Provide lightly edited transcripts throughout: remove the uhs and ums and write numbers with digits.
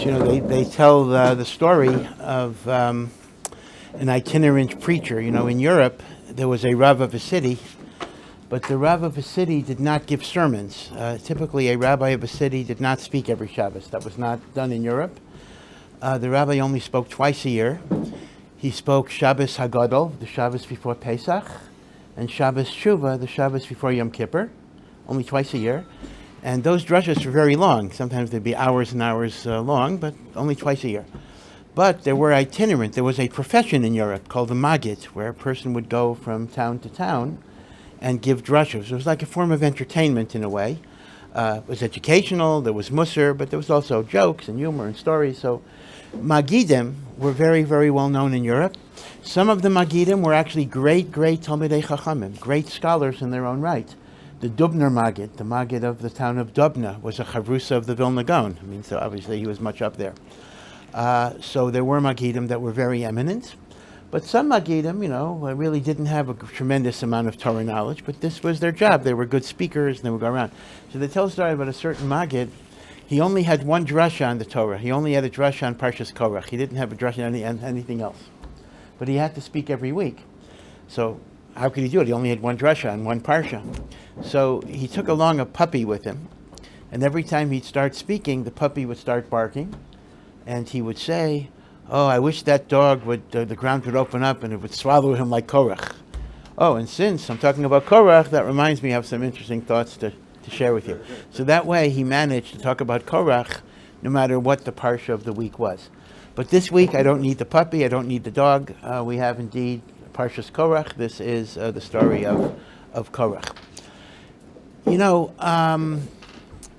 Shabbos, they tell the story of an itinerant preacher. In Europe, there was a Rav of a city, but the Rav of a city did not give sermons. Typically, a rabbi of a city did not speak every Shabbos. That was not done in Europe. The rabbi only spoke twice a year. He spoke Shabbos Hagadol, the Shabbos before Pesach, and Shabbos Shuvah, the Shabbos before Yom Kippur, only twice a year. And those drushes were very long. Sometimes they'd be hours and hours long, but only twice a year. But there were itinerant. There was a profession in Europe called the Maggid, where a person would go from town to town and give drushes. It was like a form of entertainment in a way. It was educational, there was Musar, but there was also jokes and humor and stories. So Maggidim were very, very well known in Europe. Some of the Maggidim were actually great Talmidei Chachamim, great scholars in their own right. The Dubner Maggid, the Maggid of the town of Dubna, was a Chavrusa of the Vilna Gaon. So obviously he was much up there. So there were Maggidim that were very eminent. But some Maggidim, really didn't have a tremendous amount of Torah knowledge, but this was their job. They were good speakers and they would go around. So they tell a story about a certain Maggid. He only had one drasha on the Torah. He only had a drasha on Parshas Korach. He didn't have a drasha on anything else. But he had to speak every week. So how could he do it? He only had one drasha on one parsha. So he took along a puppy with him, and every time he'd start speaking, the puppy would start barking, and he would say, "Oh, I wish that dog the ground would open up and it would swallow him like Korach." Oh, and since I'm talking about Korach, that reminds me I have some interesting thoughts to share with you. So that way he managed to talk about Korach no matter what the parsha of the week was. But this week I don't need the puppy, I don't need the dog. We have indeed Parshas Korach. This is the story of Korach.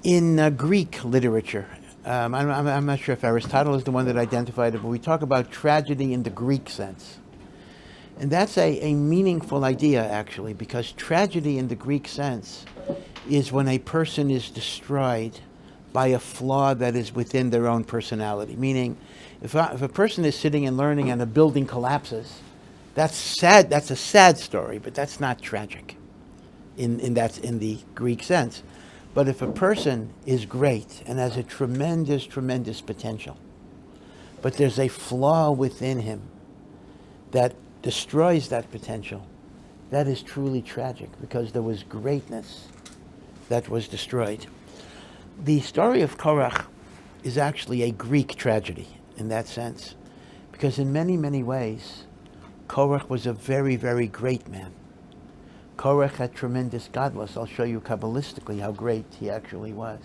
In Greek literature, I'm not sure if Aristotle is the one that identified it, but we talk about tragedy in the Greek sense. And that's a meaningful idea, actually, because tragedy in the Greek sense is when a person is destroyed by a flaw that is within their own personality. Meaning, if a person is sitting and learning and a building collapses, that's sad. That's a sad story, but that's not tragic in the Greek sense. But if a person is great and has a tremendous potential, but there's a flaw within him that destroys that potential, that is truly tragic because there was greatness that was destroyed. The story of Korach is actually a Greek tragedy in that sense, because in many ways, Korach was a very, very great man. Korach had tremendous godless. I'll show you Kabbalistically how great he actually was.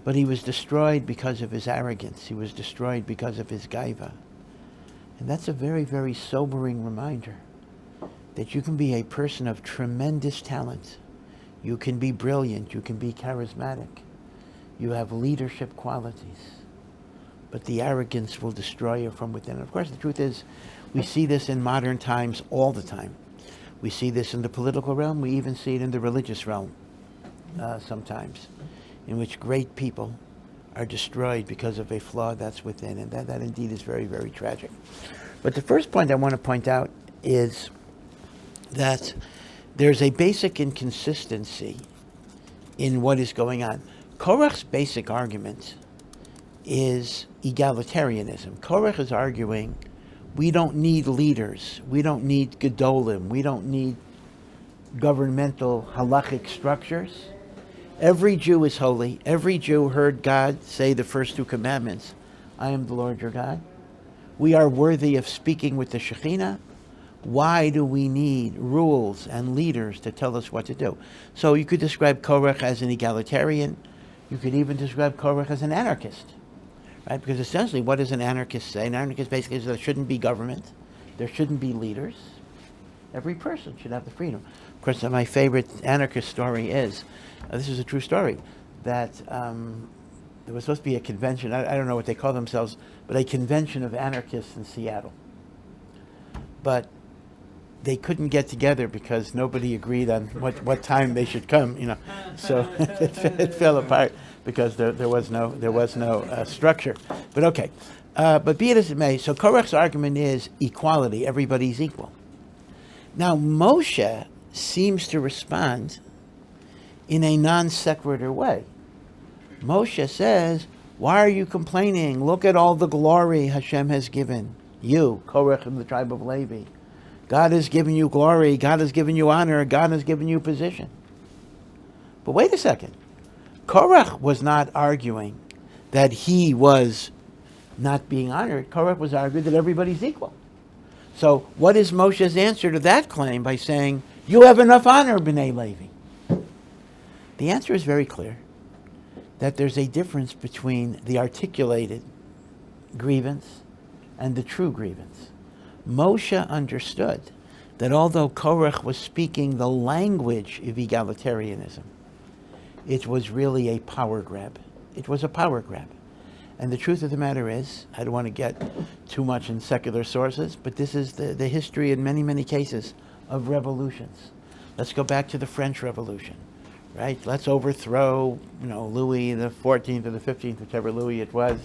But he was destroyed because of his arrogance. He was destroyed because of his gaiva. And that's a very, very sobering reminder that you can be a person of tremendous talent. You can be brilliant. You can be charismatic. You have leadership qualities. But the arrogance will destroy you from within. And of course, the truth is, we see this in modern times all the time. We see this in the political realm. We even see it in the religious realm sometimes, in which great people are destroyed because of a flaw that's within. And that indeed is very, very tragic. But the first point I want to point out is that there's a basic inconsistency in what is going on. Korach's basic argument is egalitarianism. Korach is arguing we don't need leaders. We don't need gedolim. We don't need governmental halachic structures. Every Jew is holy. Every Jew heard God say the first two commandments. I am the Lord your God. We are worthy of speaking with the Shekhinah. Why do we need rules and leaders to tell us what to do? So you could describe Korach as an egalitarian. You could even describe Korach as an anarchist. Right? Because essentially, what does an anarchist say? An anarchist basically says there shouldn't be government, there shouldn't be leaders. Every person should have the freedom. Of course, my favorite anarchist story is, this is a true story, that there was supposed to be a convention, I don't know what they call themselves, but a convention of anarchists in Seattle. But they couldn't get together because nobody agreed on what time they should come, So it fell apart because there was no structure. But okay, but be it as it may. So Korach's argument is equality. Everybody's equal. Now Moshe seems to respond in a non sequitur way. Moshe says, Why are you complaining? Look at all the glory Hashem has given you, Korach of the tribe of Levi. God has given you glory. God has given you honor. God has given you position. But wait a second. Korach was not arguing that he was not being honored. Korach was arguing that everybody's equal. So what is Moshe's answer to that claim by saying, you have enough honor, B'nai Levi? The answer is very clear, that there's a difference between the articulated grievance and the true grievance. Moshe understood that although Korach was speaking the language of egalitarianism, it was really a power grab. It was a power grab. And the truth of the matter is, I don't want to get too much in secular sources, but this is the history in many, many cases of revolutions. Let's go back to the French Revolution, right? Let's overthrow, Louis the 14th or the 15th, whichever Louis it was.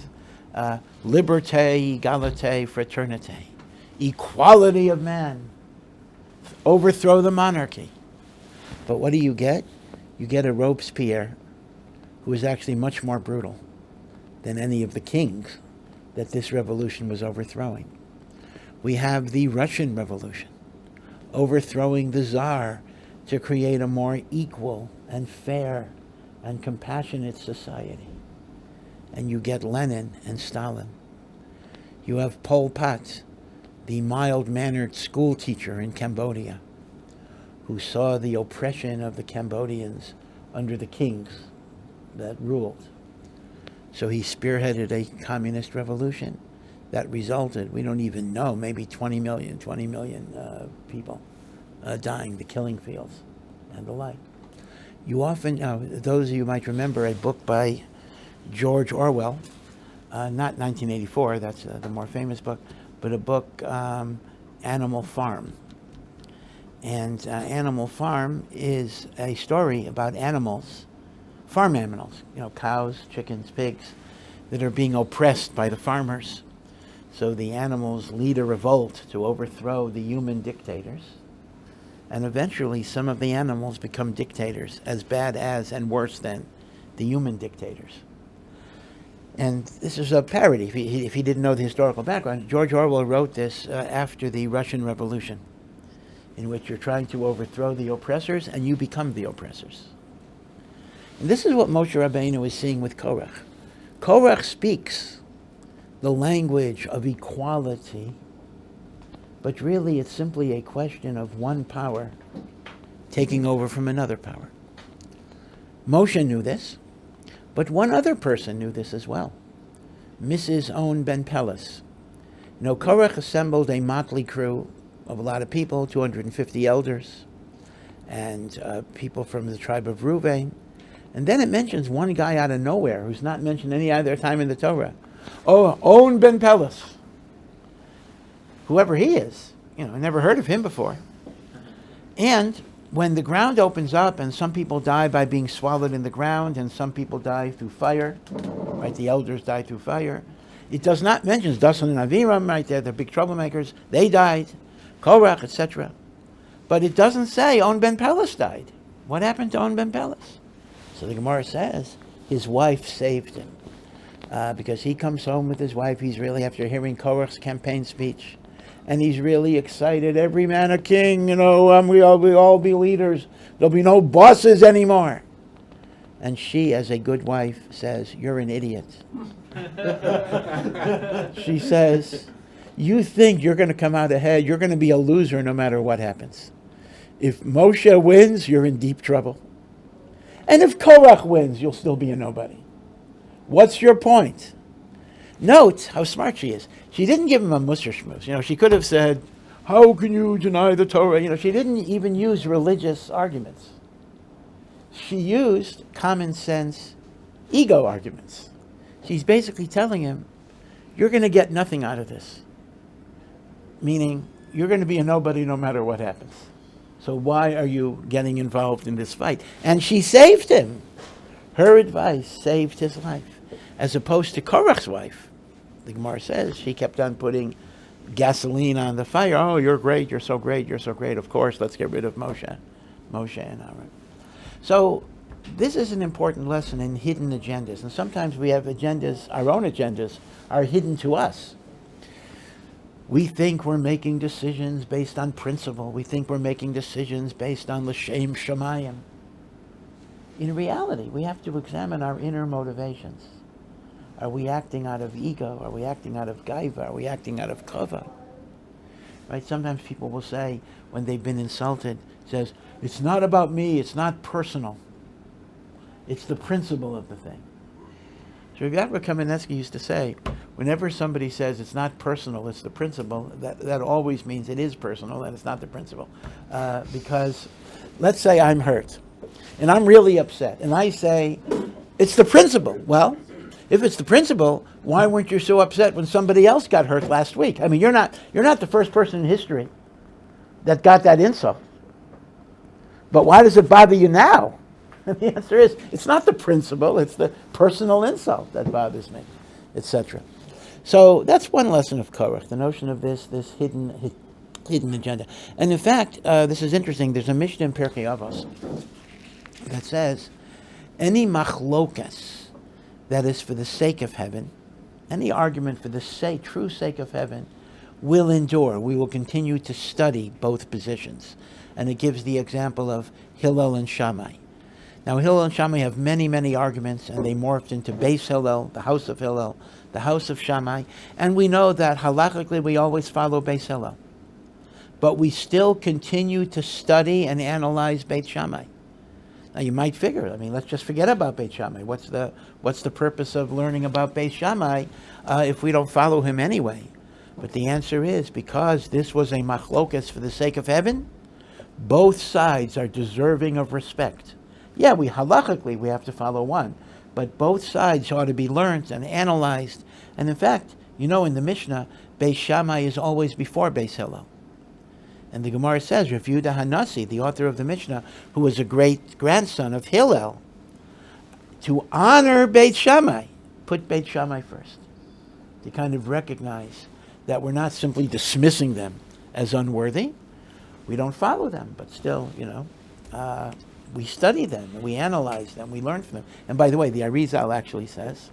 Liberté, égalité, fraternité. Equality of man. Overthrow the monarchy. But what do you get? You get a Robespierre who is actually much more brutal than any of the kings that this revolution was overthrowing. We have the Russian Revolution, overthrowing the Tsar to create a more equal and fair and compassionate society. And you get Lenin and Stalin. You have Pol Pot, the mild-mannered school teacher in Cambodia, who saw the oppression of the Cambodians under the kings that ruled. So he spearheaded a communist revolution that resulted, we don't even know, maybe 20 million people dying, the killing fields and the like. You often, those of you might remember a book by George Orwell, not 1984, that's the more famous book, but a book, Animal Farm. And Animal Farm is a story about animals, farm animals, cows, chickens, pigs, that are being oppressed by the farmers. So the animals lead a revolt to overthrow the human dictators. And eventually some of the animals become dictators, as bad as and worse than the human dictators. And this is a parody. If he didn't know the historical background, George Orwell wrote this after the Russian Revolution, in which you're trying to overthrow the oppressors and you become the oppressors. And this is what Moshe Rabbeinu is seeing with Korach. Korach speaks the language of equality, but really it's simply a question of one power taking over from another power. Moshe knew this, but one other person knew this as well, Mrs. Own Ben Pelis. Korach assembled a motley crew of a lot of people, 250 elders, and people from the tribe of Reuven. And then it mentions one guy out of nowhere who's not mentioned any other time in the Torah. Own Ben Pelis. Whoever he is. I never heard of him before. And when the ground opens up and some people die by being swallowed in the ground and some people die through fire, right? The elders die through fire. It does not mention Dasan and Aviram, right? They're the big troublemakers. They died. Korach, etc. But it doesn't say On Ben Pelis died. What happened to On Ben Pelis? So the Gemara says his wife saved him. Because he comes home with his wife, he's really, after hearing Korach's campaign speech, and he's really excited. Every man a king, we all be leaders. There'll be no bosses anymore. And she, as a good wife, says, you're an idiot. She says, you think you're going to come out ahead. You're going to be a loser no matter what happens. If Moshe wins, you're in deep trouble. And if Korach wins, you'll still be a nobody. What's your point? Note how smart she is. She didn't give him a musser schmooze. She could have said, how can you deny the Torah? She didn't even use religious arguments. She used common sense ego arguments. She's basically telling him, you're going to get nothing out of this. Meaning, you're going to be a nobody no matter what happens. So why are you getting involved in this fight? And she saved him. Her advice saved his life. As opposed to Korach's wife. The Gemara says she kept on putting gasoline on the fire. Oh, you're great, you're so great, you're so great. Of course, let's get rid of Moshe and Aaron. So this is an important lesson in hidden agendas. And sometimes we have agendas, our own agendas are hidden to us. We think we're making decisions based on principle. We think we're making decisions based on l'shem shamayim. In reality, we have to examine our inner motivations. Are we acting out of ego? Are we acting out of gaiva? Are we acting out of kava? Right? Sometimes people will say, when they've been insulted, says, it's not about me, it's not personal. It's the principle of the thing. So Rabbi Yaakov Kamenetsky used to say, whenever somebody says it's not personal, it's the principle, that always means it is personal and it's not the principle. Because let's say I'm hurt and I'm really upset and I say, it's the principle. Well, if it's the principle, why weren't you so upset when somebody else got hurt last week? I mean, you're not the first person in history that got that insult. But why does it bother you now? And the answer is, it's not the principle, it's the personal insult that bothers me, etc. So that's one lesson of Korach, the notion of this hidden agenda. And in fact, this is interesting, there's a Mishnah in Pirkei Avos that says, any machlokas that is for the sake of heaven, any argument for the true sake of heaven, will endure. We will continue to study both positions. And it gives the example of Hillel and Shammai. Now, Hillel and Shammai have many, many arguments, and they morphed into Beis Hillel, the house of Hillel, the house of Shammai. And we know that halachically we always follow Beis Hillel. But we still continue to study and analyze Beit Shammai. Now, you might figure, let's just forget about Beit Shammai. What's the purpose of learning about Beit Shammai if we don't follow him anyway? But the answer is, because this was a machlokas for the sake of heaven, both sides are deserving of respect. Yeah, halachically we have to follow one, but both sides ought to be learned and analyzed. And in fact, in the Mishnah, Beis Shammai is always before Beis Hillel. And the Gemara says, Rav Yehuda Hanasi, the author of the Mishnah, who was a great-grandson of Hillel, to honor Beit Shammai, put Beit Shammai first, to kind of recognize that we're not simply dismissing them as unworthy. We don't follow them, but still, we study them, and we analyze them, we learn from them. And by the way, the Arizal actually says,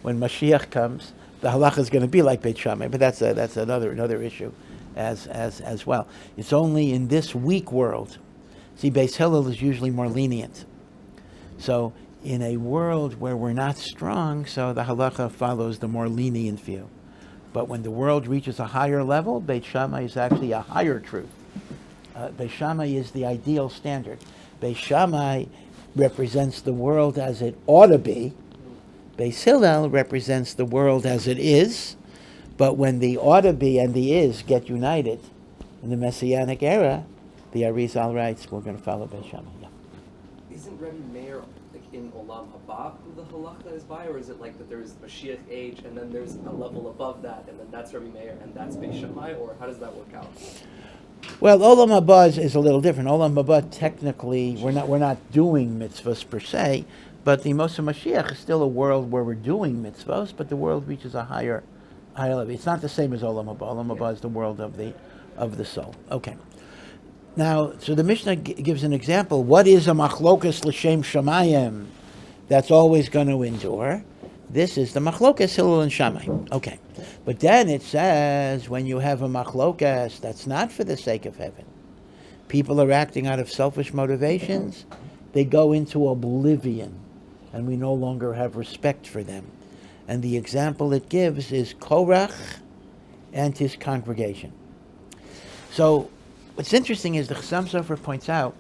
when Mashiach comes, the halacha is going to be like Beit Shammai, but that's another issue as well. It's only in this weak world. See, Beis Hillel is usually more lenient. So in a world where we're not strong, so the halacha follows the more lenient view. But when the world reaches a higher level, Beit Shammai is actually a higher truth. Beit Shammai is the ideal standard. Beit Shammai represents the world as it ought to be. Beis Hillel represents the world as it is. But when the ought to be and the is get united in the Messianic era, the Arizal writes, we're going to follow Beit Shammai. Yeah. Isn't Rebbe Meir in Olam Haba who the halacha is by, or is it like that there's Mashiach age and then there's a level above that and then that's Rebbe Meir and that's Beit Shammai, or how does that work out? Well, Olam Haba is a little different. Olam Haba, technically, we're not doing mitzvahs per se, but the Moshe Mashiach is still a world where we're doing mitzvahs, but the world reaches a higher level. It's not the same as Olam Haba. Olam Haba is the world of the soul. Okay. Now, so the Mishnah gives an example. What is a machlokas l'shem shamayim that's always going to endure? This is the machlokas Hillel and Shammai. Okay. But then it says, when you have a machlokas that's not for the sake of heaven, people are acting out of selfish motivations, they go into oblivion, and we no longer have respect for them. And the example it gives is Korach and his congregation. So what's interesting is the Chassam Sofer points out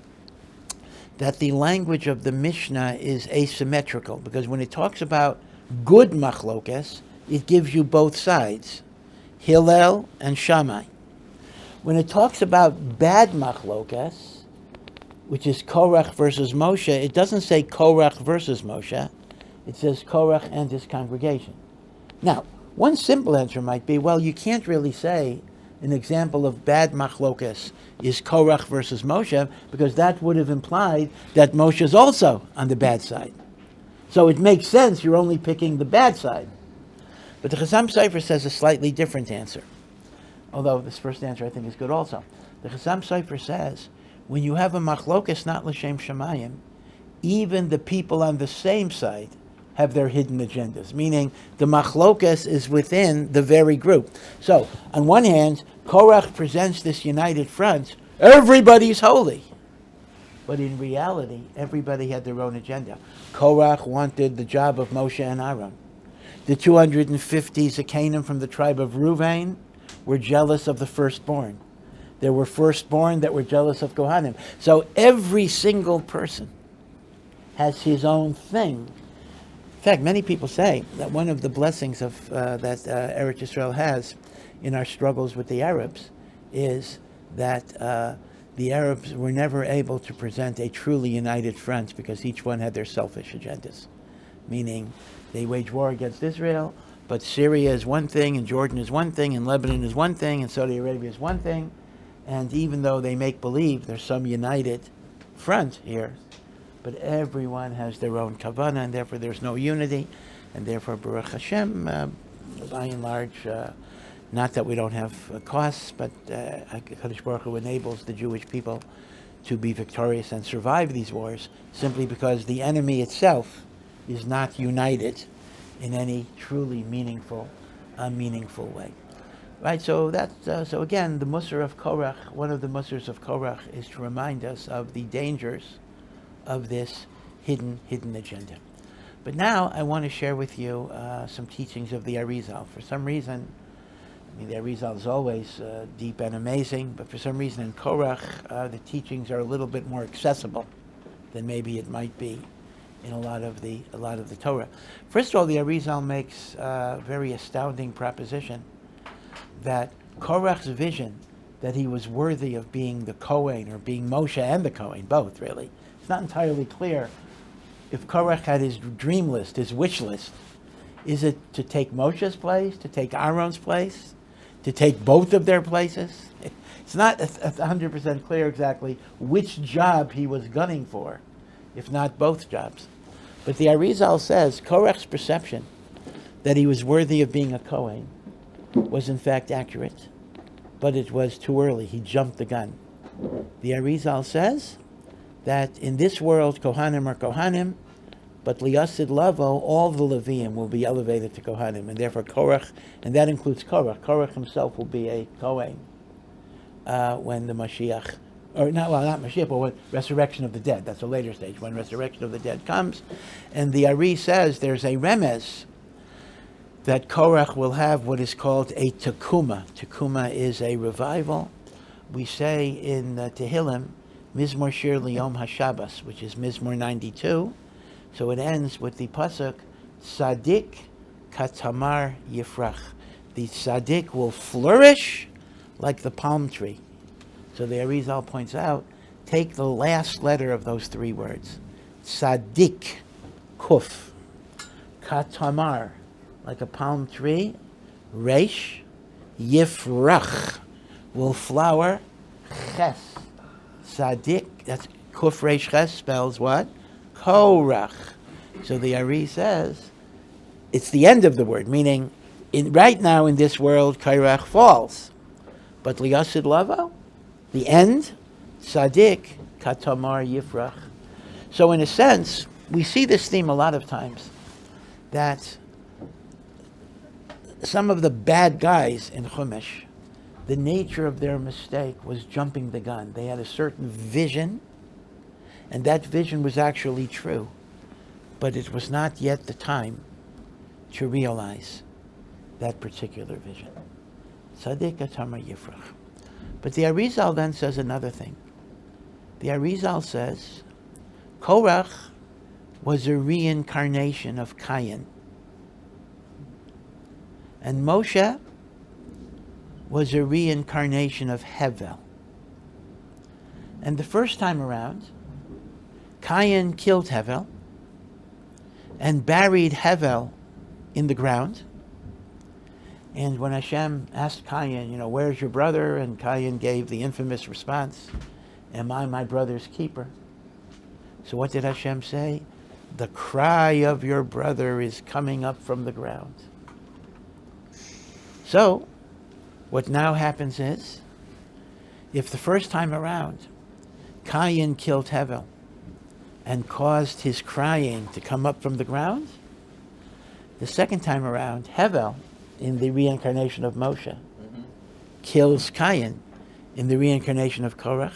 that the language of the Mishnah is asymmetrical, because when it talks about good machlokas, it gives you both sides, Hillel and Shammai. When it talks about bad machlokas, which is Korach versus Moshe, it doesn't say Korach versus Moshe. It says Korach and his congregation. Now, one simple answer might be, well, you can't really say an example of bad machlokas is Korach versus Moshe, because that would have implied that Moshe is also on the bad side. So it makes sense you're only picking the bad side. But the Chassam Sofer says a slightly different answer, although this first answer I think is good also. The Chassam Sofer says, when you have a machlokas not l'shem shamayim, even the people on the same side have their hidden agendas, meaning the machlokas is within the very group. So, on one hand, Korach presents this united front, everybody's holy. But in reality, everybody had their own agenda. Korach wanted the job of Moshe and Aaron. The 250 Zakanim from the tribe of Ruvain were jealous of the firstborn. There were firstborn that were jealous of Kohanim. So every single person has his own thing. In fact, many people say that one of the blessings of that Eretz Yisrael has in our struggles with the Arabs is that the Arabs were never able to present a truly united front because each one had their selfish agendas. Meaning, they wage war against Israel, but Syria is one thing, and Jordan is one thing, and Lebanon is one thing, and Saudi Arabia is one thing. And even though they make believe there's some united front here, but everyone has their own kavanah, and therefore there's no unity, and therefore Baruch Hashem, by and large, not that we don't have costs, but HaKadosh Baruch Hu enables the Jewish people to be victorious and survive these wars simply because the enemy itself is not united in any truly meaningful way. Right, so that's so again, the Musar of Korach, one of the Musars of Korach is to remind us of the dangers of this hidden agenda. But now I want to share with you some teachings of the Arizal. For some reason, I mean, the Arizal is always deep and amazing, but for some reason in Korach, the teachings are a little bit more accessible than maybe it might be in a lot of the Torah. First of all, the Arizal makes a very astounding proposition that Korach's vision that he was worthy of being the Kohen, or being Moshe and the Kohen, both really. It's not entirely clear if Korach had his dream list, his wish list. Is it to take Moshe's place, to take Aaron's place, to take both of their places? It's not 100% clear exactly which job he was gunning for, if not both jobs. But the Arizal says Korach's perception that he was worthy of being a Kohen was in fact accurate, but it was too early. He jumped the gun. The Arizal says that in this world, Kohanim are Kohanim, but liyasid lavo, all the Leviim will be elevated to Kohanim, and therefore Korach, and that includes Korach. Korach himself will be a Kohen when the Mashiach, or not Mashiach, but when resurrection of the dead. That's a later stage, when resurrection of the dead comes. And the Ari says there's a remez that Korach will have what is called a tekuma. Tekuma is a revival. We say in Tehillim, Mizmor Shir Liyom HaShabbos, which is Mizmor 92. So it ends with the pasuk, Sadik Katamar Yifrach. The Sadik will flourish like the palm tree. So the Arizal points out, take the last letter of those three words. Sadik, Kuf. Katamar, like a palm tree. Reish, Yifrach, will flower. Ches, Sadik, that's Kuf Reish Ches spells what? Korach. So the Ari says, it's the end of the word, meaning right now in this world, Korach falls. But liyasid lavo, the end, Sadik, Katamar Yifrach. So in a sense, we see this theme a lot of times, that some of the bad guys in Chumash, the nature of their mistake was jumping the gun. They had a certain vision, and that vision was actually true, but it was not yet the time to realize that particular vision. Sadik Katamar Yifrach. But the Arizal then says another thing. The Arizal says, Korach was a reincarnation of Cain. And Moshe was a reincarnation of Hevel. And the first time around, Cain killed Hevel and buried Hevel in the ground. And when Hashem asked Cain, where's your brother? And Cain gave the infamous response, am I my brother's keeper? So what did Hashem say? The cry of your brother is coming up from the ground. So, what now happens is, if the first time around, Cain killed Hevel, and caused his crying to come up from the ground. The second time around, Hevel, in the reincarnation of Moshe, kills Cain in the reincarnation of Korach.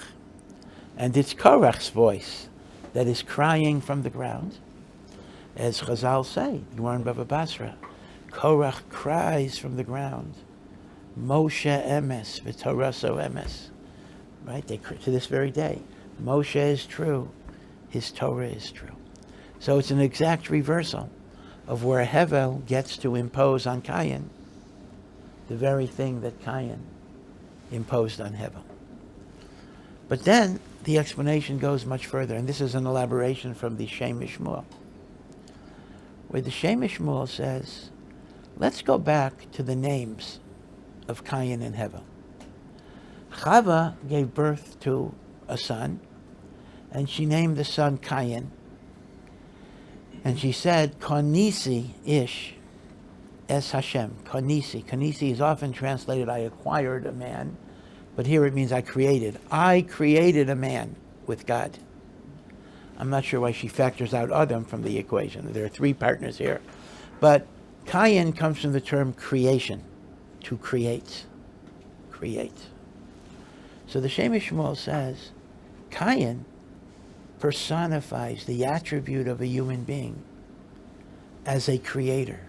And it's Korach's voice that is crying from the ground. As Chazal say, Gemara in Bava Basra, Korach cries from the ground. Moshe emes, v'toraso emes. Right? To this very day. Moshe is true. His Torah is true. So it's an exact reversal of where Hevel gets to impose on Cain the very thing that Cain imposed on Hevel. But then the explanation goes much further, and this is an elaboration from the Shem Mishmuel, where the Shem Mishmuel says, let's go back to the names of Cain and Hevel. Chava gave birth to a son, and she named the son Cain. And she said, Konisi ish es Hashem. Konisi. Konisi is often translated, I acquired a man, but here it means I created. I created a man with God. I'm not sure why she factors out Adam from the equation. There are three partners here. But Cain comes from the term creation, to create. Create. So the Shem Shmuel says, Cain personifies the attribute of a human being as a creator,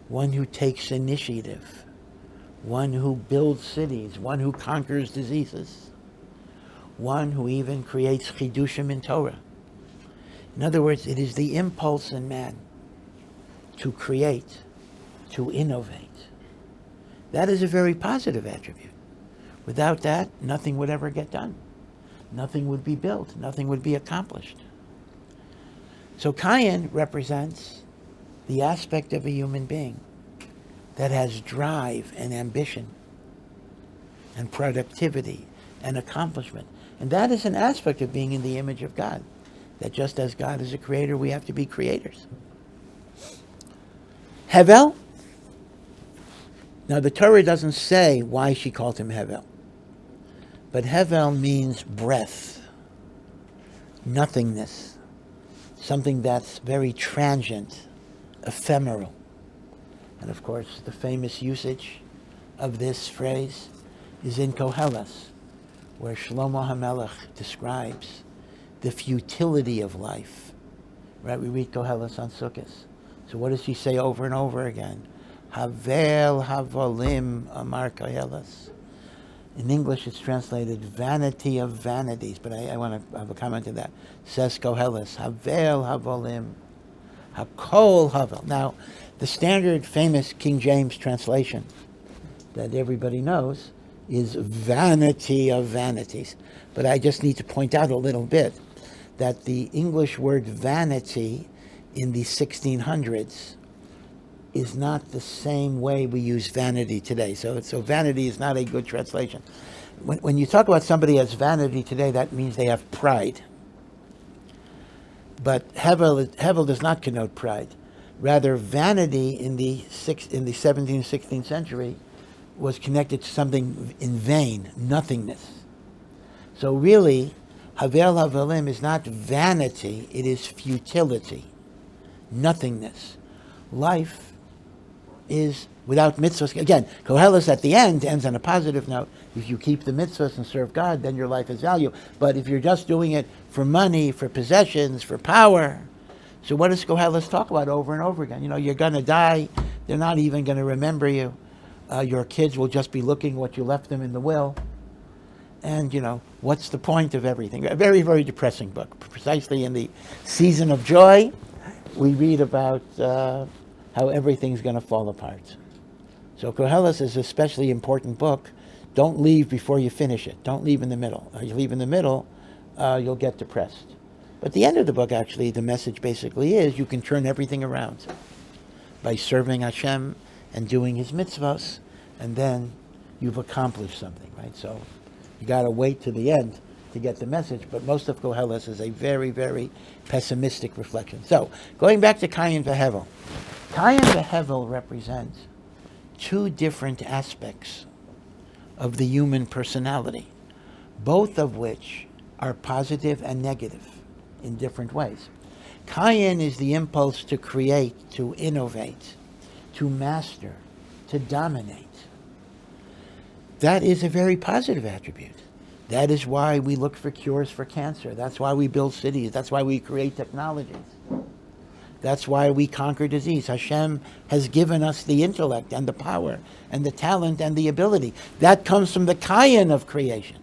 one who takes initiative, one who builds cities, one who conquers diseases, one who even creates chidushim in Torah. In other words, it is the impulse in man to create, to innovate. That is a very positive attribute. Without that, nothing would ever get done. Nothing would be built. Nothing would be accomplished. So Cain represents the aspect of a human being that has drive and ambition and productivity and accomplishment. And that is an aspect of being in the image of God. That just as God is a creator, we have to be creators. Hevel. Now the Torah doesn't say why she called him Hevel. But Hevel means breath, nothingness, something that's very transient, ephemeral. And of course, the famous usage of this phrase is in Koheles, where Shlomo HaMelech describes the futility of life. Right? We read Koheles on Sukkot. So what does he say over and over again? Havel havolim amar Koheles. In English, it's translated vanity of vanities, but I want to have a comment on that. Says Koheles, Havel havolim, hakol havel. Now, the standard famous King James translation that everybody knows is vanity of vanities. But I just need to point out a little bit that the English word vanity in the 1600s is not the same way we use vanity today. So vanity is not a good translation. When you talk about somebody as vanity today, that means they have pride. But Hevel does not connote pride. Rather, vanity in the 17th, 16th century was connected to something in vain, nothingness. So really, Havel Havelim is not vanity, it is futility, nothingness. Life is without mitzvahs. Again, Koheles at the end ends on a positive note. If you keep the mitzvahs and serve God, then your life has value. But if you're just doing it for money, for possessions, for power, so what does Koheles talk about over and over again? You know, you're going to die. They're not even going to remember you. Your kids will just be looking what you left them in the will. And, you know, what's the point of everything? A very, very depressing book. Precisely in the season of joy, we read about how everything's going to fall apart. So Koheles is an especially important book. Don't leave before you finish it. Don't leave in the middle. If you leave in the middle, you'll get depressed. But at the end of the book, actually, the message basically is you can turn everything around by serving Hashem and doing His mitzvahs, and then you've accomplished something, right? So you got to wait to the end to get the message, but most of Koheles is a very, very pessimistic reflection. So, going back to Cain v'Hevel. Cain v'Hevel represent two different aspects of the human personality, both of which are positive and negative. in different ways. Kayin is the impulse to create, to innovate, to master, to dominate. That is a very positive attribute. That is why we look for cures for cancer. That's why we build cities. That's why we create technologies. That's why we conquer disease. Hashem has given us the intellect and the power and the talent and the ability. That comes from the Kayin of creation.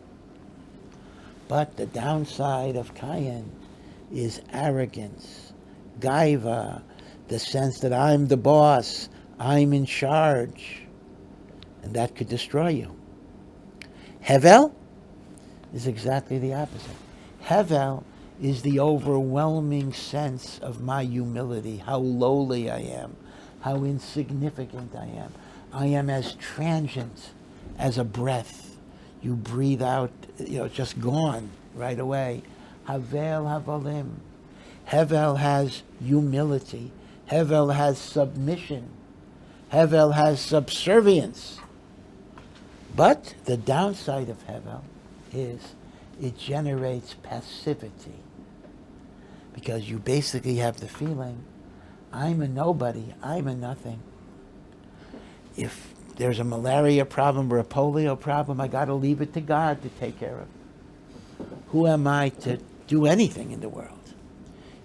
But the downside of Kayin is arrogance, gaiva, the sense that I'm the boss, I'm in charge. And that could destroy you. Hevel is exactly the opposite. Hevel is the overwhelming sense of my humility, how lowly I am, how insignificant I am. I am as transient as a breath. You breathe out, it's just gone right away. Havel havalim. Hevel has humility. Hevel has submission. Hevel has subservience. But the downside of Hevel is it generates passivity. Because you basically have the feeling, I'm a nobody, I'm a nothing. If there's a malaria problem or a polio problem, I got to leave it to God to take care of. Who am I to do anything in the world?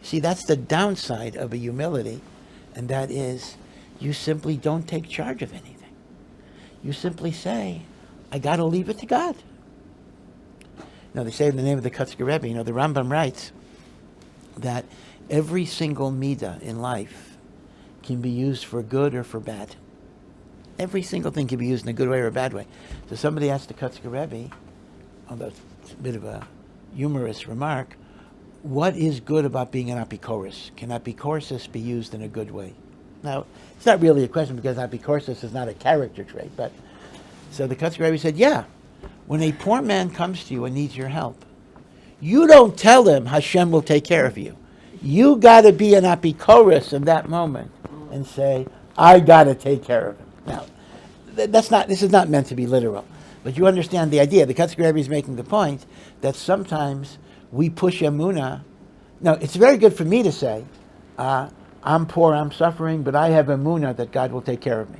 See, that's the downside of a humility, and that is you simply don't take charge of anything. You simply say, I got to leave it to God. They say in the name of the Kutzker Rebbe, the Rambam writes that every single midah in life can be used for good or for bad. Every single thing can be used in a good way or a bad way. So somebody asked the Kutzker Rebbe, although it's a bit of a humorous remark, what is good about being an apikoros? Can apikoros be used in a good way? Now, it's not really a question because apikoros is not a character trait, but so the Kutzker Rebbe said, yeah, when a poor man comes to you and needs your help, you don't tell him Hashem will take care of you. You got to be an apikoros in that moment and say, I got to take care of him. Now, this is not meant to be literal, but you understand the idea. The Kutzker Rebbe is making the point that sometimes we push emunah. Now, it's very good for me to say, I'm poor, I'm suffering, but I have emunah that God will take care of me.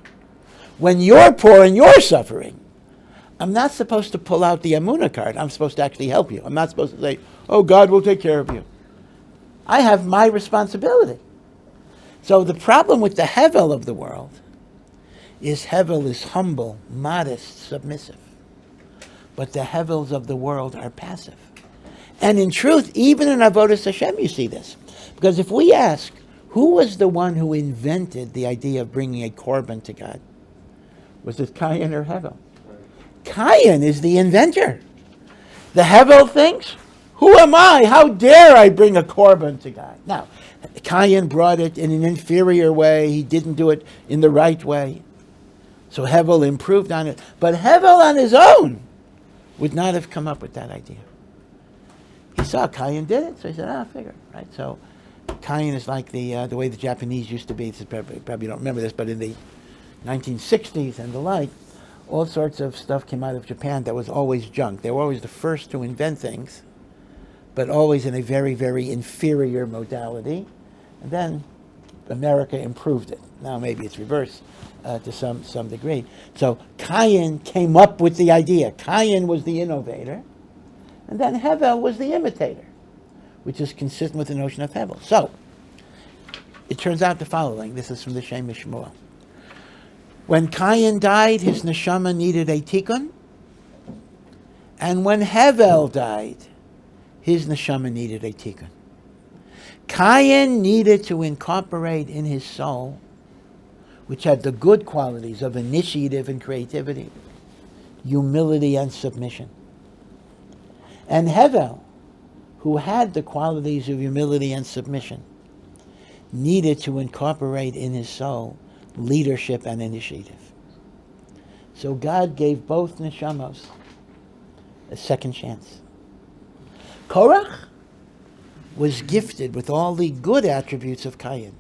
When you're poor and you're suffering, I'm not supposed to pull out the emunah card. I'm supposed to actually help you. I'm not supposed to say, oh, God will take care of you. I have my responsibility. So the problem with the Hevel of the world is Hevel is humble, modest, submissive. But the Hevels of the world are passive. And in truth, even in Avodas Hashem you see this. Because if we ask, who was the one who invented the idea of bringing a korban to God? Was it Kayin or Hevel? Kayin is the inventor. The Hevel thinks, who am I? How dare I bring a korban to God? Now, Kayin brought it in an inferior way. He didn't do it in the right way. So Hevel improved on it. But Hevel on his own would not have come up with that idea. He saw Kayin did it, so he said, figure, right? So Kayin is like the way the Japanese used to be. Probably don't remember this, but in the 1960s and the like, all sorts of stuff came out of Japan that was always junk. They were always the first to invent things, but always in a very, very inferior modality. And then America improved it. Now maybe it's reversed to some degree. So Kayin came up with the idea. Kayin was the innovator. And then Hevel was the imitator, which is consistent with the notion of Hevel. So it turns out the following. This is from the Shem Mishmuel. When Kayin died, his neshama needed a tikkun. And when Hevel died, his neshama needed a tikkun. Kayin needed to incorporate in his soul, which had the good qualities of initiative and creativity, humility and submission. And Hevel, who had the qualities of humility and submission, needed to incorporate in his soul leadership and initiative. So God gave both neshamos a second chance. Korach was gifted with all the good attributes of Kayin.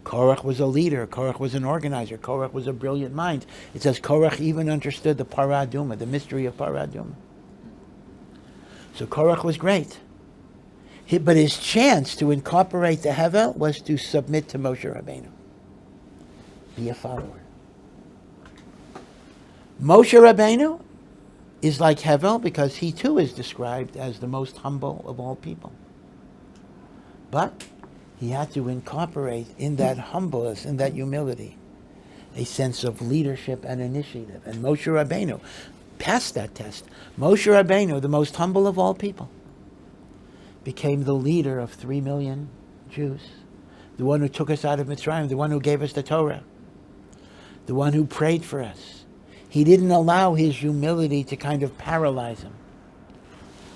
Korach was a leader. Korach was an organizer. Korach was a brilliant mind. It says Korach even understood the paraduma, the mystery of paraduma. So Korach was great. But his chance to incorporate the Hevel was to submit to Moshe Rabbeinu. Be a follower. Moshe Rabbeinu is like Hevel because he too is described as the most humble of all people. But he had to incorporate in that humbleness, in that humility, a sense of leadership and initiative. And Moshe Rabbeinu passed that test. Moshe Rabbeinu, the most humble of all people, became the leader of 3 million Jews, the one who took us out of Mitzrayim, the one who gave us the Torah, the one who prayed for us. He didn't allow his humility to kind of paralyze him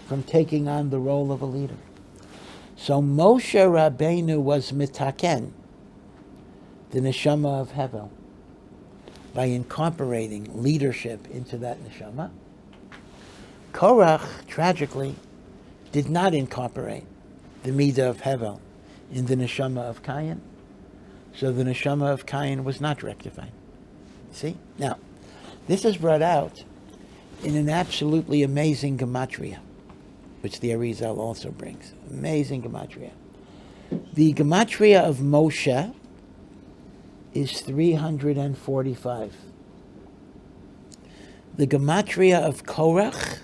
from taking on the role of a leader. So Moshe Rabbeinu was mitaken, the neshama of Hevel, by incorporating leadership into that neshama. Korach, tragically, did not incorporate the midah of Hevel in the neshama of Cain, so the neshama of Cain was not rectified. See? Now, this is brought out in an absolutely amazing gematria, which the Arizal also brings. Amazing gematria. The gematria of Moshe is 345. The gematria of Korach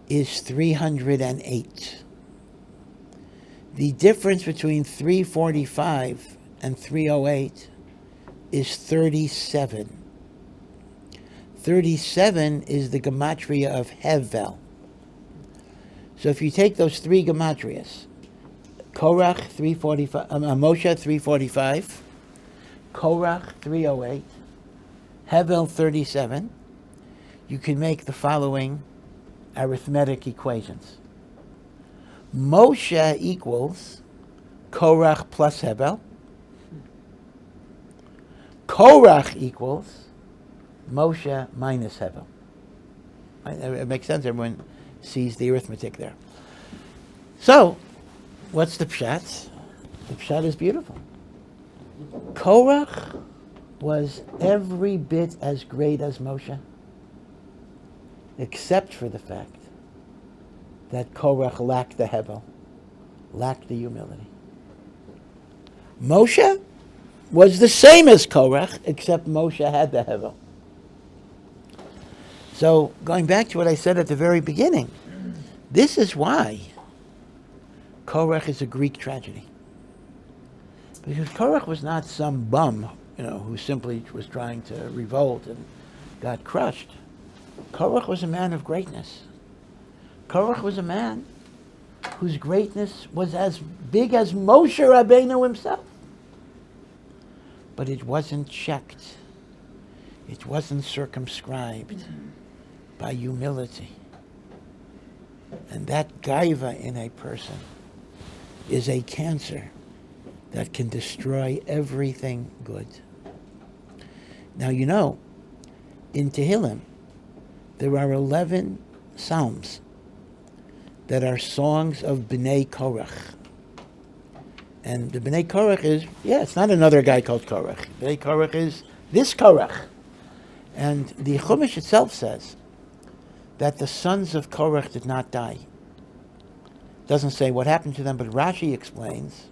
is 308. The difference between 345 and 308 is 37. 37 is the gematria of Hevel. So if you take those three gematrias, Korach 345, Moshe 345, Korach 308, Hevel 37, you can make the following arithmetic equations. Moshe equals Korach plus Hevel. Korach equals Moshe minus Hevel. Right? It makes sense. Everyone sees the arithmetic there. So, what's the pshat? The pshat is beautiful. Korach was every bit as great as Moshe, except for the fact that Korach lacked the Hevel, lacked the humility. Moshe was the same as Korach, except Moshe had the Hevel. So, going back to what I said at the very beginning, this is why Korach is a Greek tragedy. Because Korach was not some bum, who simply was trying to revolt and got crushed. Korach was a man of greatness. Korach was a man whose greatness was as big as Moshe Rabbeinu himself. But it wasn't checked. It wasn't circumscribed by humility. And that gaiva in a person is a cancer that can destroy everything good. Now, in Tehillim, there are 11 psalms that are songs of Bnei Korach. And the Bnei Korach is, it's not another guy called Korach. Bnei Korach is this Korach. And the Chumash itself says that the sons of Korach did not die. It doesn't say what happened to them, but Rashi explains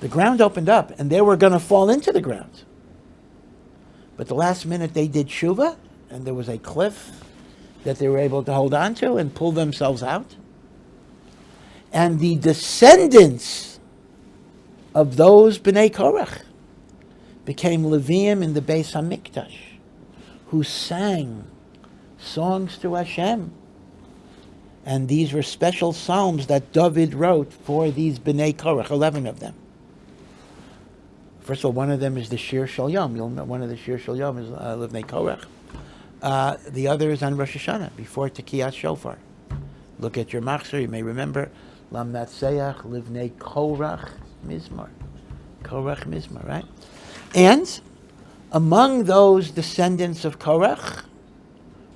the ground opened up and they were going to fall into the ground. But the last minute they did tshuva, and there was a cliff that they were able to hold on to and pull themselves out. And the descendants of those Bnei Korach became Leviim in the Beis HaMikdash, who sang songs to Hashem. And these were special psalms that David wrote for these Bnei Korach, 11 of them. First of all, one of them is the Shir Shel Yom. You'll know one of the Shir Shel Yom is Livnei Korach. The other is on Rosh Hashanah, before Tekiyat Shofar. Look at your machzor, you may remember, Lam Natseach Livnei Korach Mizmor. Korach Mizmor, right? And among those descendants of Korach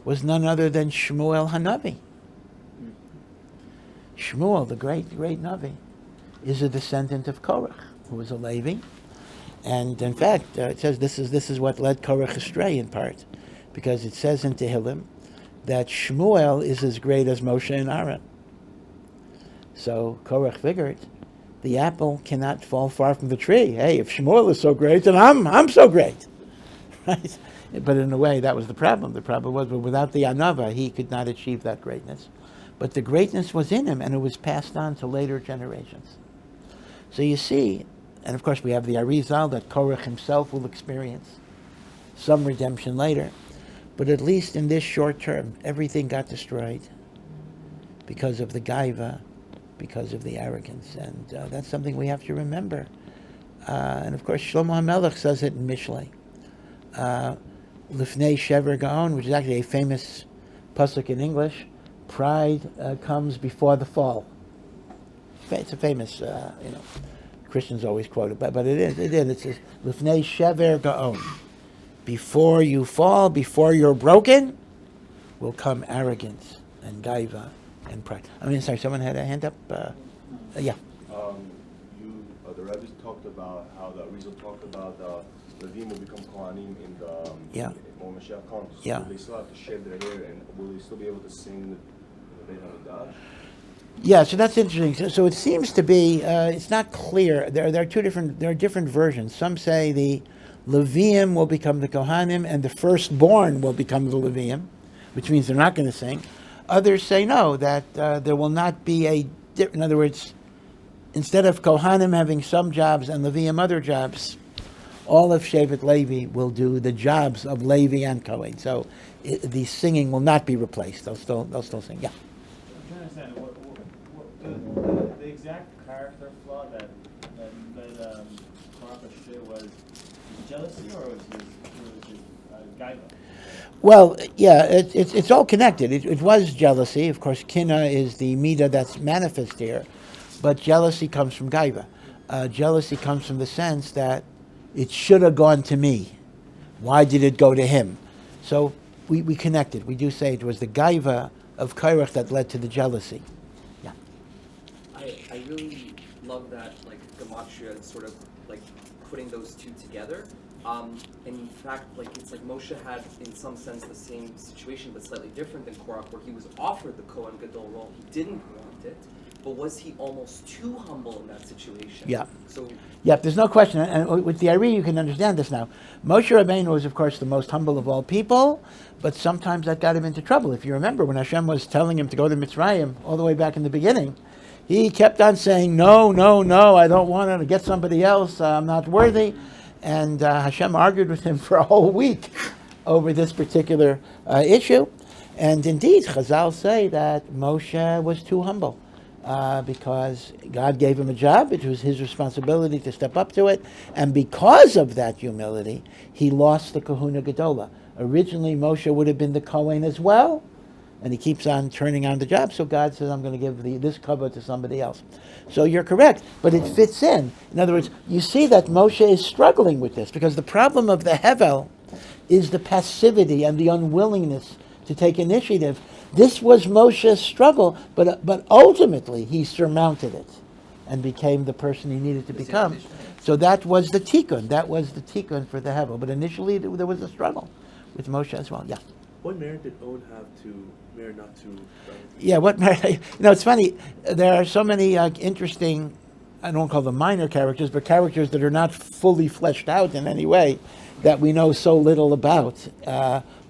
was none other than Shmuel Hanavi. Shmuel, the great Navi, is a descendant of Korach, who was a Levi. And in fact, it says this is what led Korach astray in part, because it says in Tehillim that Shmuel is as great as Moshe and Aaron. So Korach figured, the apple cannot fall far from the tree. Hey, if Shmuel is so great, then I'm so great. Right? But in a way, that was the problem. The problem was, but without the anava, he could not achieve that greatness. But the greatness was in him, and it was passed on to later generations. So you see, and of course we have the Arizal that Korach himself will experience some redemption later. But at least in this short term, everything got destroyed because of the gaiva, because of the arrogance. And that's something we have to remember. And of course, Shlomo HaMelech says it in Mishlei. Lifnei Shever Gaon, which is actually a famous pasuk in English. Pride comes before the fall. It's a famous, Christians always quote it, but it is. It says Lifnei Shever Gaon. Before you fall, before you're broken, will come arrogance and gaiva and pride. Sorry, someone had a hand up? Yeah. The rabbis talked about how the Arizal talked about the Levim will become Kohanim in the when Mashiach comes. Yeah. Will they still have to shave their hair, and will they still be able to sing in the Beit HaMikdash? Yeah, so that's interesting. So it seems to be it's not clear. There are different versions. Some say the Levium will become the Kohanim, and the firstborn will become the Levium, which means they're not going to sing. Others say no, that there will not be in other words, instead of Kohanim having some jobs and Levium other jobs, all of Shevet Levi will do the jobs of Levi and Kohen. So the singing will not be replaced. They'll still sing. Yeah. I'm trying to understand the exact character flaw that Korach was jealousy, or was his gaiva? Well, yeah, it's all connected. It was jealousy. Of course, kina is the midah that's manifest here, but jealousy comes from gaiva. Jealousy comes from the sense that it should have gone to me. Why did it go to him? So we connected. We do say it was the gaiva of Korach that led to the jealousy. Yeah. I really love that, like, gematria, sort of like putting those two together. In fact, it's like Moshe had, in some sense, the same situation, but slightly different than Korach, where he was offered the Kohen Gadol role. He didn't want it, but was he almost too humble in that situation? Yeah. So. Yeah, there's no question. And with the Ari, you can understand this now. Moshe Rabbeinu was, of course, the most humble of all people, but sometimes that got him into trouble. If you remember, when Hashem was telling him to go to Mitzrayim, all the way back in the beginning, he kept on saying, no, I don't want to get somebody else. I'm not worthy. And Hashem argued with him for a whole week over this particular issue. And indeed, Chazal say that Moshe was too humble because God gave him a job. It was his responsibility to step up to it. And because of that humility, he lost the Kahuna Gedola. Originally, Moshe would have been the Kohen as well. And he keeps on turning on the job. So God says, I'm going to give this cover to somebody else. So you're correct, but it fits in. In other words, you see that Moshe is struggling with this because the problem of the Hevel is the passivity and the unwillingness to take initiative. This was Moshe's struggle, but ultimately he surmounted it and became the person he needed to become. So that was the tikkun. That was the tikkun for the Hevel. But initially there was a struggle with Moshe as well. Yeah. What merit did Owen have to merit not to? Yeah, what merit? It's funny. There are so many interesting, I don't call them minor characters, but characters that are not fully fleshed out in any way that we know so little about.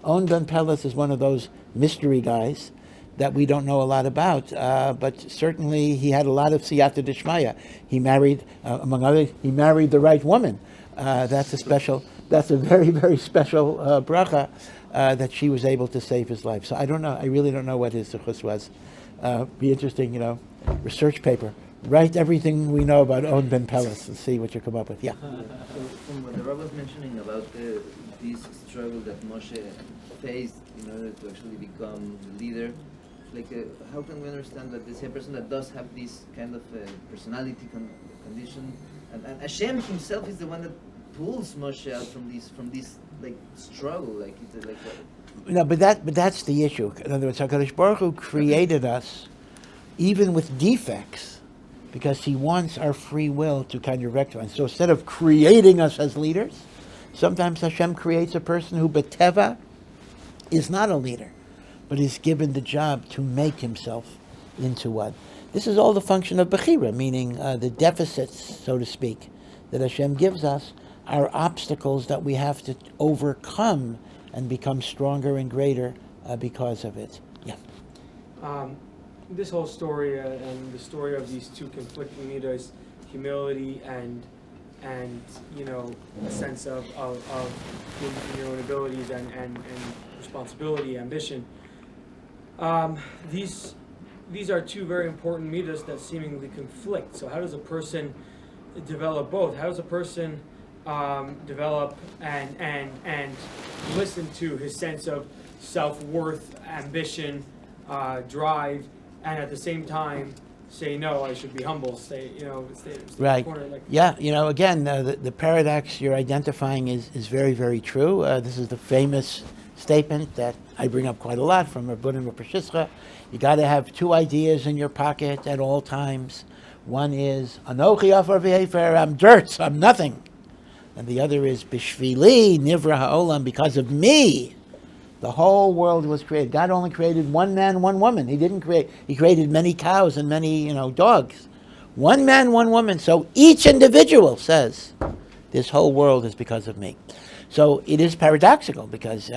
Owen ben Peles is one of those mystery guys that we don't know a lot about, but certainly he had a lot of siyata d'shmaya. He married, among others, he married the right woman. That's a very, very special bracha. That she was able to save his life. So I don't know. I really don't know what his suchus was. Be interesting, research paper. Write everything we know about Owen ben Peles and see what you come up with. Yeah. So from what the Rav was mentioning about this struggle that Moshe faced in order to actually become the leader, how can we understand that this is a person that does have this kind of personality condition, and Hashem himself is the one that pulls Moshe out from this struggle, No, but that's the issue. In other words, HaKadosh Baruch Hu created us even with defects because he wants our free will to kind of rectify. So instead of creating us as leaders, sometimes Hashem creates a person who beteva is not a leader, but is given the job to make himself into one. This is all the function of Bechira, meaning the deficits, so to speak, that Hashem gives us are obstacles that we have to overcome and become stronger and greater because of it. Yeah. This whole story and the story of these two conflicting midas, humility and a sense of in your own abilities and responsibility, ambition. These are two very important midas that seemingly conflict. So how does a person develop both? How does a person develop and listen to his sense of self-worth, ambition, drive, and at the same time say, no, I should be humble, stay Right. in the corner. Yeah, again, the paradox you're identifying is very, very true. This is the famous statement that I bring up quite a lot from Rabban and Prashischa. You got to have two ideas in your pocket at all times. One is, Anochi afar v'hefer, I'm dirt, I'm nothing. And the other is, Bishvili nivra ha'olam, because of me, the whole world was created. God only created one man, one woman. He created many cows and many, dogs. One man, one woman. So each individual says, this whole world is because of me. So it is paradoxical because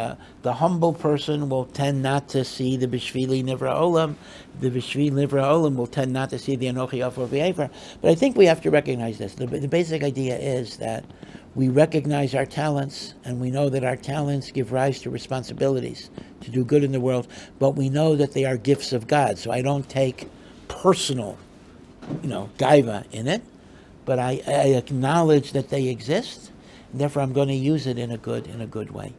the humble person will tend not to see the Bishvili Nivra Olam. The Bishvili Nivra Olam will tend not to see the Anochi Afar V'Efer. But I think we have to recognize this. The basic idea is that we recognize our talents, and we know that our talents give rise to responsibilities to do good in the world, but we know that they are gifts of God. So I don't take personal, gaiva in it, but I acknowledge that they exist, and therefore I'm going to use it in a good way.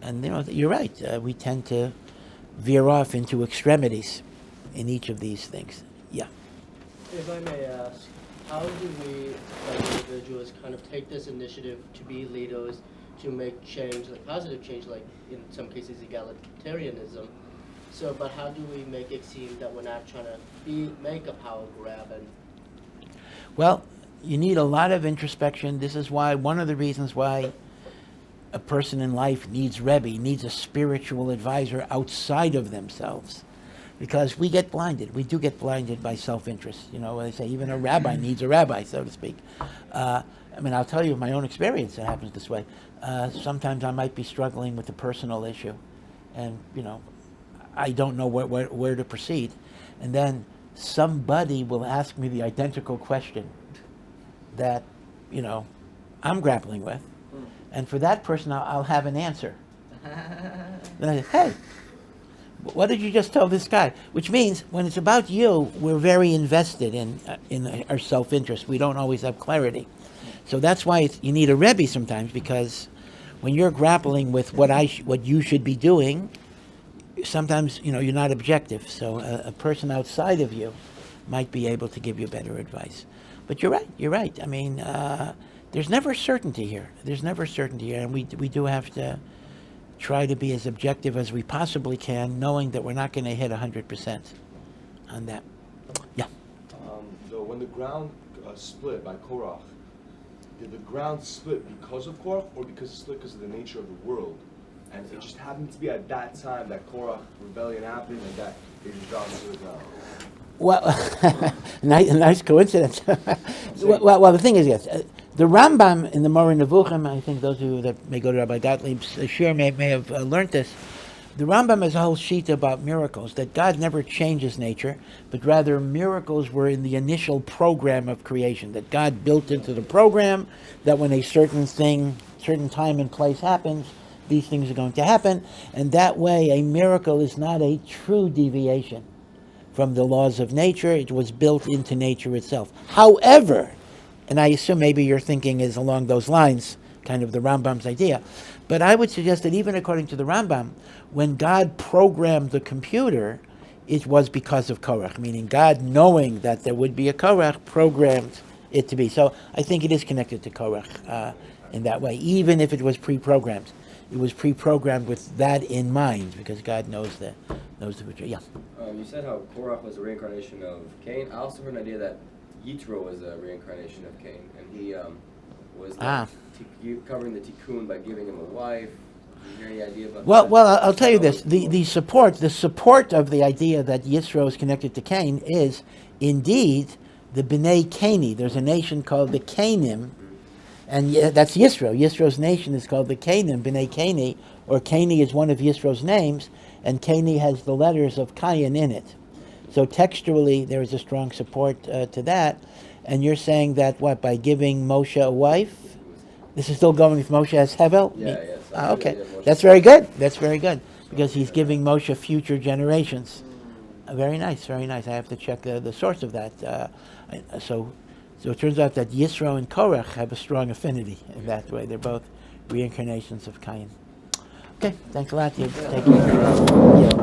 And you're right. We tend to veer off into extremities in each of these things. Yeah. If I may ask, how do we, as individuals, kind of take this initiative to be leaders, to make change, like positive change, like in some cases egalitarianism? But how do we make it seem that we're not trying to make a power grab? Well, you need a lot of introspection. This is why one of the reasons why a person in life needs Rebbe, needs a spiritual advisor outside of themselves. Because we get blinded. We do get blinded by self-interest. They say even a rabbi needs a rabbi, so to speak. I'll tell you my own experience. It happens this way. Sometimes I might be struggling with a personal issue, and I don't know where to proceed. And then somebody will ask me the identical question that I'm grappling with, and for that person I'll have an answer. Then I say, hey, what did you just tell this guy? Which means when it's about you, we're very invested in our self-interest. We don't always have clarity. So that's why you need a Rebbe sometimes, because when you're grappling with what you should be doing, sometimes you're not objective. So a person outside of you might be able to give you better advice. But you're right. There's never certainty here. And we do have to try to be as objective as we possibly can, knowing that we're not going to hit 100% on that. Yeah. So when the ground split by Korach, did the ground split because of Korach, or because it split because of the nature of the world? And it just happened to be at that time that Korach rebellion happened, and that it just dropped to the ground. Well, nice coincidence. well, the thing is, yes, the Rambam in the Moreh Nevuchim, I think those of you that may go to Rabbi Gottlieb's shir may have learned this. The Rambam has a whole sheet about miracles, that God never changes nature, but rather miracles were in the initial program of creation, that God built into the program that when a certain time and place happens, these things are going to happen, and that way a miracle is not a true deviation from the laws of nature. It was built into nature itself. However, and I assume maybe your thinking is along those lines, kind of the Rambam's idea, but I would suggest that even according to the Rambam, when God programmed the computer, it was because of Korach, meaning God, knowing that there would be a Korach, programmed it to be. So I think it is connected to Korach in that way, even if it was pre-programmed. It was pre-programmed with that in mind, because God knows the future. Yeah. You said how Korach was a reincarnation of Cain. I also heard an idea that Yitro was a reincarnation of Cain, and he was covering the tikkun by giving him a wife. Do you hear any idea about that? Well, I'll tell you this: the support of the idea that Yisro is connected to Cain is Indeed, the Bnei Cani, there's a nation called the Canim, and that's Yisro. Yisro's nation is called the Canim, Bnei Cani, or Cani is one of Yisro's names, and Cani has the letters of Cain in it. So textually, there is a strong support to that. And you're saying that, what, by giving Moshe a wife? This is still going with Moshe as Hevel? Yeah, yes. Okay. That's very good. That's very good. Because he's giving Moshe future generations. Very nice, very nice. I have to check the source of that. So it turns out that Yisro and Korach have a strong affinity in that way. They're both reincarnations of Cain. Okay, thanks a lot. You take care. Yeah.